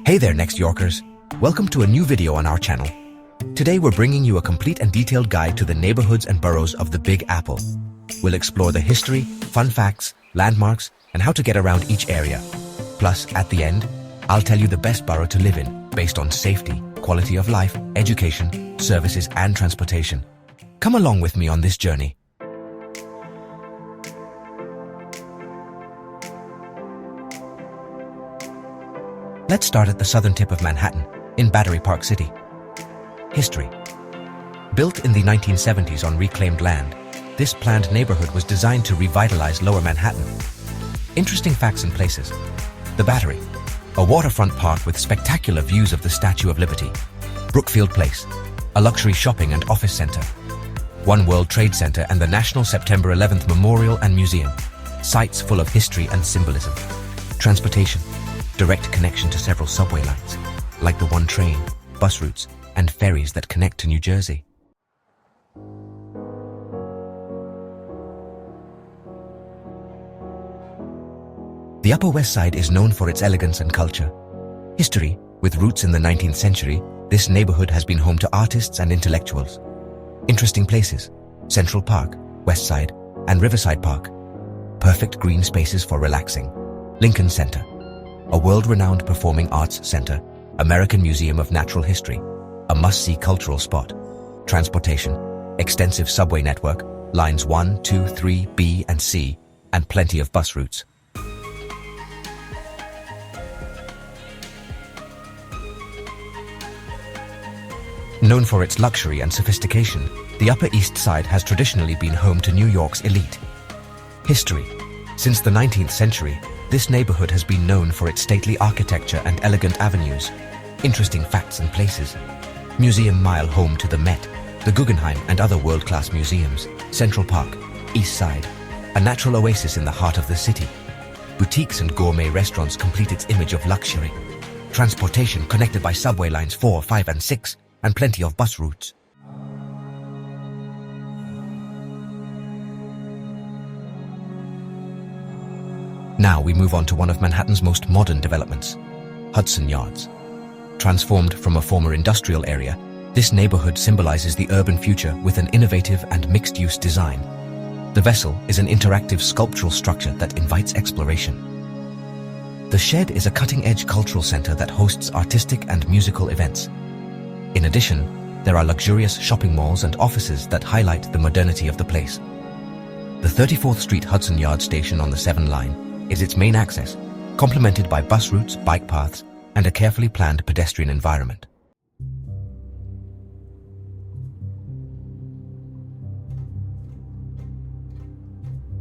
Hey there, Next Yorkers. Welcome to a new video on our channel. Today we're bringing you a complete and detailed guide to the neighborhoods and boroughs of the Big Apple. We'll explore the history, fun facts, landmarks, and how to get around each area. Plus, at the end, I'll tell you the best borough to live in based on safety, quality of life, education, services, and transportation. Come along with me on this journey. Let's start at the southern tip of Manhattan, in Battery Park City. History. Built in the 1970s on reclaimed land, this planned neighborhood was designed to revitalize Lower Manhattan. Interesting facts and places. The Battery, a waterfront park with spectacular views of the Statue of Liberty. Brookfield Place, a luxury shopping and office center. One World Trade Center and the National September 11th Memorial and Museum, sites full of history and symbolism. Transportation. Direct connection to several subway lines, like the one train, bus routes, and ferries that connect to New Jersey. The Upper West Side is known for its elegance and culture. History, with roots in the 19th century, this neighborhood has been home to artists and intellectuals. Interesting places: Central Park, West Side, and Riverside Park. Perfect green spaces for relaxing. Lincoln Center, a world-renowned performing arts center, American Museum of Natural History, a must-see cultural spot. Transportation, extensive subway network, lines 1, 2, 3, B, and C, and plenty of bus routes. Known for its luxury and sophistication, the Upper East Side has traditionally been home to New York's elite. History. Since the 19th century, this neighborhood has been known for its stately architecture and elegant avenues. Interesting facts and places. Museum Mile, home to the Met, the Guggenheim, and other world-class museums. Central Park, East Side, a natural oasis in the heart of the city. Boutiques and gourmet restaurants complete its image of luxury. Transportation connected by subway lines 4, 5, and 6, and plenty of bus routes. Now we move on to one of Manhattan's most modern developments, Hudson Yards. Transformed from a former industrial area, this neighborhood symbolizes the urban future with an innovative and mixed-use design. The Vessel is an interactive sculptural structure that invites exploration. The Shed is a cutting-edge cultural center that hosts artistic and musical events. In addition, there are luxurious shopping malls and offices that highlight the modernity of the place. The 34th Street Hudson Yards station on the 7 line is its main access, complemented by bus routes, bike paths, and a carefully planned pedestrian environment.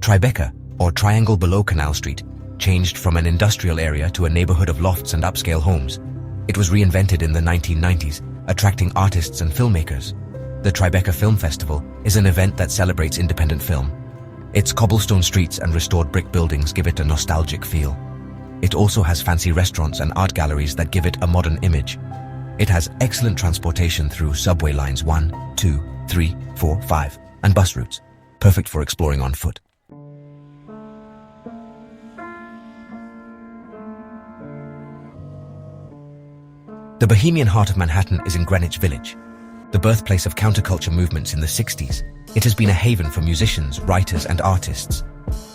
Tribeca, or Triangle below Canal Street, changed from an industrial area to a neighborhood of lofts and upscale homes. It was reinvented in the 1990s, attracting artists and filmmakers. The Tribeca Film Festival is an event that celebrates independent film. Its cobblestone streets and restored brick buildings give it a nostalgic feel. It also has fancy restaurants and art galleries that give it a modern image. It has excellent transportation through subway lines 1, 2, 3, 4, 5, and bus routes, perfect for exploring on foot. The bohemian heart of Manhattan is in Greenwich Village, the birthplace of counterculture movements in the 60s. It has been a haven for musicians, writers, and artists.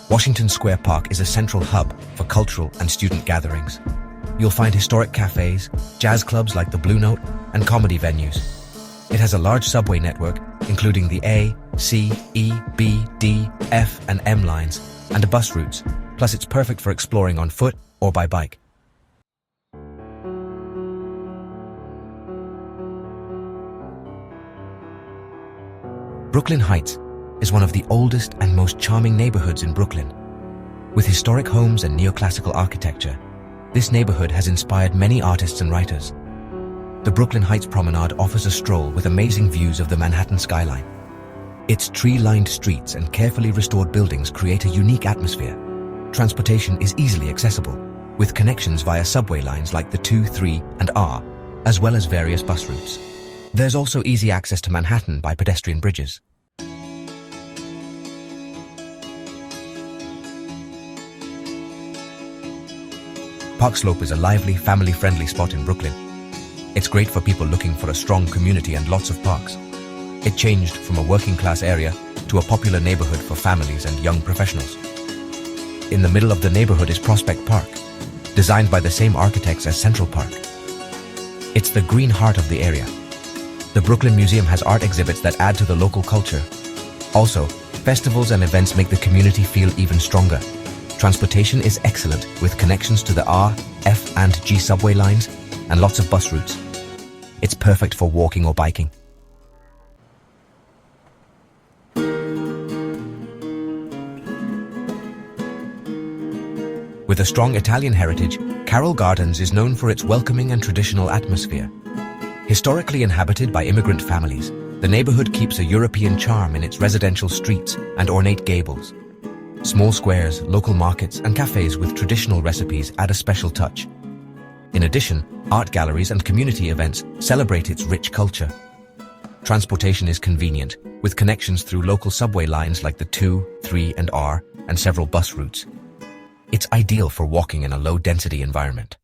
Washington Square Park is a central hub for cultural and student gatherings. You'll find historic cafes, jazz clubs like the Blue Note, and comedy venues. It has a large subway network, including the A, C, E, B, D, F, and M lines, and bus routes, plus it's perfect for exploring on foot or by bike. Brooklyn Heights is one of the oldest and most charming neighborhoods in Brooklyn. With historic homes and neoclassical architecture, this neighborhood has inspired many artists and writers. The Brooklyn Heights Promenade offers a stroll with amazing views of the Manhattan skyline. Its tree-lined streets and carefully restored buildings create a unique atmosphere. Transportation is easily accessible, with connections via subway lines like the 2, 3, and R, as well as various bus routes. There's also easy access to Manhattan by pedestrian bridges. Park Slope is a lively, family-friendly spot in Brooklyn. It's great for people looking for a strong community and lots of parks. It changed from a working-class area to a popular neighborhood for families and young professionals. In the middle of the neighborhood is Prospect Park, designed by the same architects as Central Park. It's the green heart of the area. The Brooklyn Museum has art exhibits that add to the local culture. Also, festivals and events make the community feel even stronger. Transportation is excellent, with connections to the R, F, and G subway lines and lots of bus routes. It's perfect for walking or biking. With a strong Italian heritage, Carroll Gardens is known for its welcoming and traditional atmosphere. Historically inhabited by immigrant families, the neighborhood keeps a European charm in its residential streets and ornate gables. Small squares, local markets, and cafes with traditional recipes add a special touch. In addition, art galleries and community events celebrate its rich culture. Transportation is convenient, with connections through local subway lines like the 2, 3, and R, and several bus routes. It's ideal for walking in a low-density environment.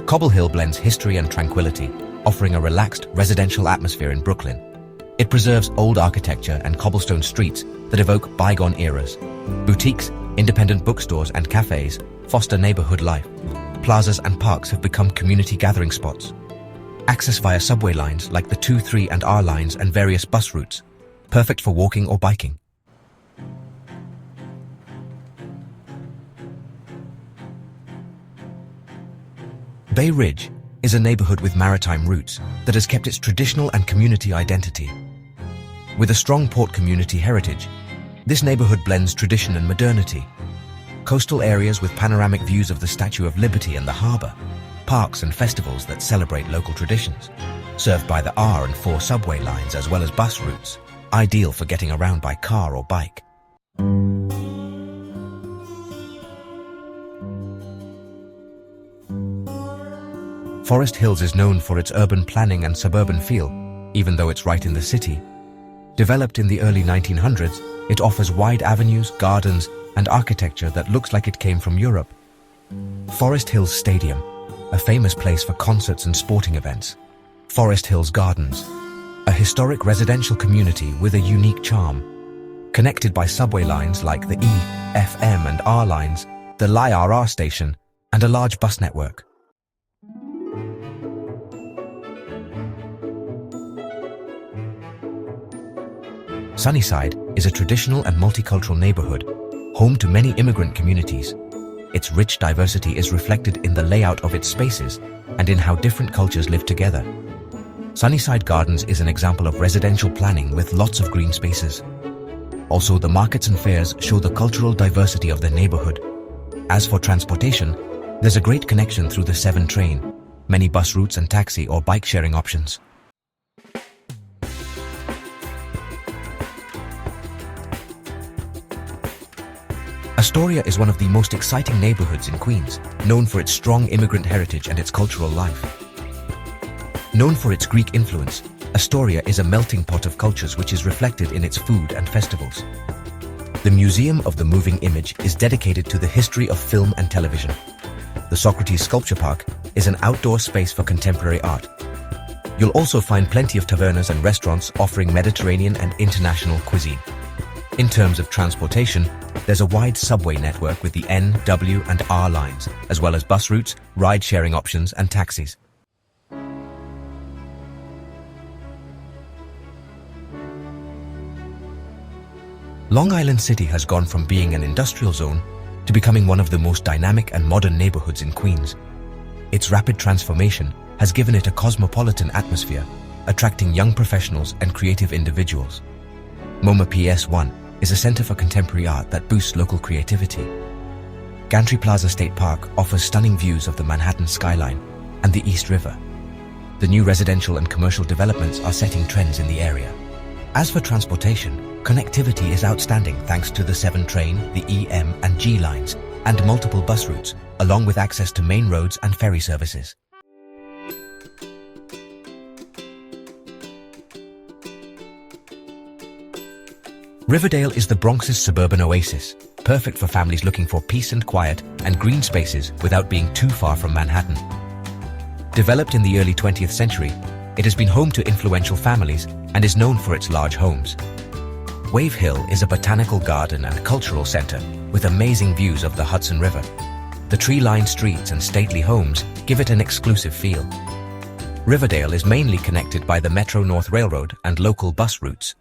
Cobble Hill blends history and tranquility, offering a relaxed residential atmosphere in Brooklyn. It preserves old architecture and cobblestone streets that evoke bygone eras. Boutiques, independent bookstores, and cafes foster neighborhood life. Plazas and parks have become community gathering spots. Access via subway lines like the 2, 3, and R lines and various bus routes, perfect for walking or biking. Bay Ridge is a neighborhood with maritime roots that has kept its traditional and community identity. With a strong port community heritage, this neighborhood blends tradition and modernity. Coastal areas with panoramic views of the Statue of Liberty and the harbor, parks and festivals that celebrate local traditions, served by the R and 4 subway lines as well as bus routes, ideal for getting around by car or bike. Forest Hills is known for its urban planning and suburban feel, even though it's right in the city. Developed in the early 1900s, it offers wide avenues, gardens, and architecture that looks like it came from Europe. Forest Hills Stadium, a famous place for concerts and sporting events. Forest Hills Gardens, a historic residential community with a unique charm. Connected by subway lines like the E, F, M, and R lines, the LIRR station, and a large bus network. Sunnyside is a traditional and multicultural neighborhood, home to many immigrant communities. Its rich diversity is reflected in the layout of its spaces and in how different cultures live together. Sunnyside Gardens is an example of residential planning with lots of green spaces. Also, the markets and fairs show the cultural diversity of the neighborhood. As for transportation, there's a great connection through the 7 train, many bus routes and taxi or bike sharing options. Astoria is one of the most exciting neighborhoods in Queens, known for its strong immigrant heritage and its cultural life. Known for its Greek influence, Astoria is a melting pot of cultures which is reflected in its food and festivals. The Museum of the Moving Image is dedicated to the history of film and television. The Socrates Sculpture Park is an outdoor space for contemporary art. You'll also find plenty of tavernas and restaurants offering Mediterranean and international cuisine. In terms of transportation, there's a wide subway network with the N, W, and R lines, as well as bus routes, ride-sharing options, and taxis. Long Island City has gone from being an industrial zone to becoming one of the most dynamic and modern neighborhoods in Queens. Its rapid transformation has given it a cosmopolitan atmosphere, attracting young professionals and creative individuals. MoMA PS1 is a center for contemporary art that boosts local creativity. Gantry Plaza State Park offers stunning views of the Manhattan skyline and the East River. The new residential and commercial developments are setting trends in the area. As for transportation, connectivity is outstanding thanks to the 7 train, the E, M, and G lines, and multiple bus routes, along with access to main roads and ferry services. Riverdale is the Bronx's suburban oasis, perfect for families looking for peace and quiet and green spaces without being too far from Manhattan. Developed in the early 20th century, it has been home to influential families and is known for its large homes. Wave Hill is a botanical garden and cultural center with amazing views of the Hudson River. The tree-lined streets and stately homes give it an exclusive feel. Riverdale is mainly connected by the Metro North Railroad and local bus routes.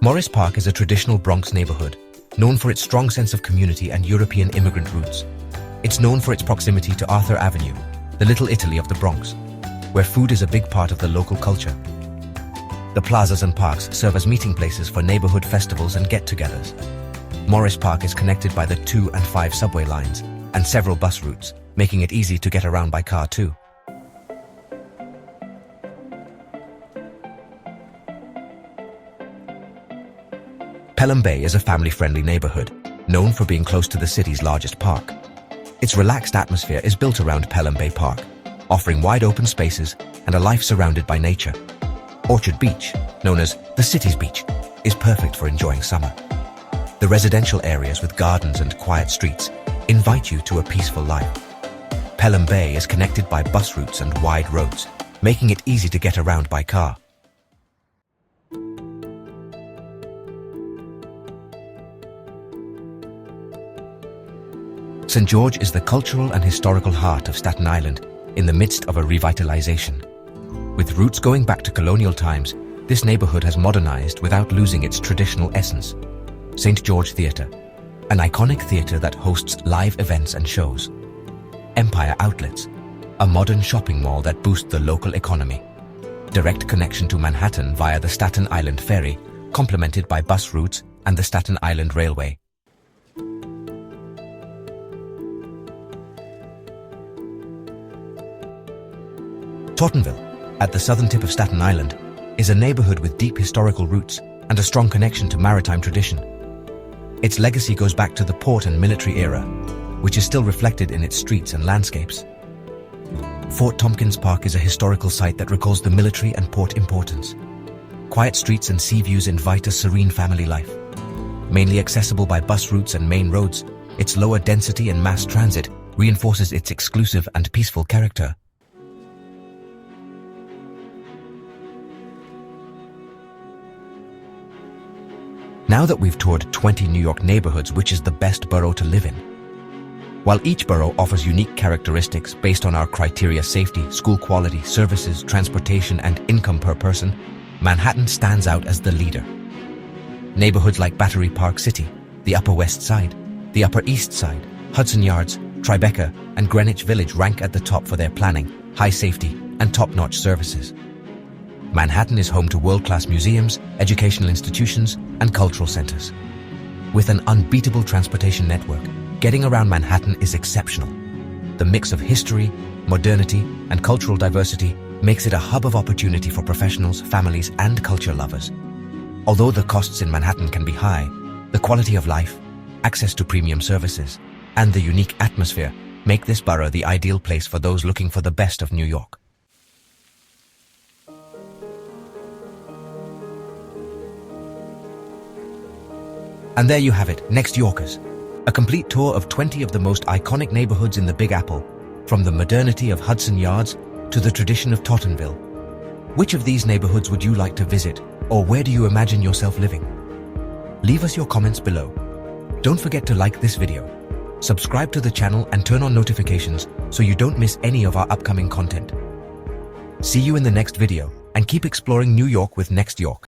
Morris Park is a traditional Bronx neighborhood, known for its strong sense of community and European immigrant roots. It's known for its proximity to Arthur Avenue, the Little Italy of the Bronx, where food is a big part of the local culture. The plazas and parks serve as meeting places for neighborhood festivals and get-togethers. Morris Park is connected by the 2 and 5 subway lines and several bus routes, making it easy to get around by car too. Pelham Bay is a family-friendly neighborhood, known for being close to the city's largest park. Its relaxed atmosphere is built around Pelham Bay Park, offering wide-open spaces and a life surrounded by nature. Orchard Beach, known as the city's beach, is perfect for enjoying summer. The residential areas with gardens and quiet streets invite you to a peaceful life. Pelham Bay is connected by bus routes and wide roads, making it easy to get around by car. St. George is the cultural and historical heart of Staten Island in the midst of a revitalization. With roots going back to colonial times, this neighborhood has modernized without losing its traditional essence. St. George Theatre, an iconic theatre that hosts live events and shows. Empire Outlets, a modern shopping mall that boosts the local economy. Direct connection to Manhattan via the Staten Island Ferry, complemented by bus routes and the Staten Island Railway. Tottenville, at the southern tip of Staten Island, is a neighborhood with deep historical roots and a strong connection to maritime tradition. Its legacy goes back to the port and military era, which is still reflected in its streets and landscapes. Fort Tompkins Park is a historical site that recalls the military and port importance. Quiet streets and sea views invite a serene family life. Mainly accessible by bus routes and main roads, its lower density and mass transit reinforces its exclusive and peaceful character. Now that we've toured 20 New York neighborhoods, which is the best borough to live in? While each borough offers unique characteristics based on our criteria: safety, school quality, services, transportation, and income per person, Manhattan stands out as the leader. Neighborhoods like Battery Park City, the Upper West Side, the Upper East Side, Hudson Yards, Tribeca, and Greenwich Village rank at the top for their planning, high safety, and top-notch services. Manhattan is home to world-class museums, educational institutions, and cultural centers. With an unbeatable transportation network, getting around Manhattan is exceptional. The mix of history, modernity, and cultural diversity makes it a hub of opportunity for professionals, families, and culture lovers. Although the costs in Manhattan can be high, the quality of life, access to premium services, and the unique atmosphere make this borough the ideal place for those looking for the best of New York. And there you have it, NextYorkers, a complete tour of 20 of the most iconic neighborhoods in the Big Apple, from the modernity of Hudson Yards to the tradition of Tottenville. Which of these neighborhoods would you like to visit, or where do you imagine yourself living? Leave us your comments below. Don't forget to like this video, subscribe to the channel and turn on notifications so you don't miss any of our upcoming content. See you in the next video, and keep exploring New York with NextYork.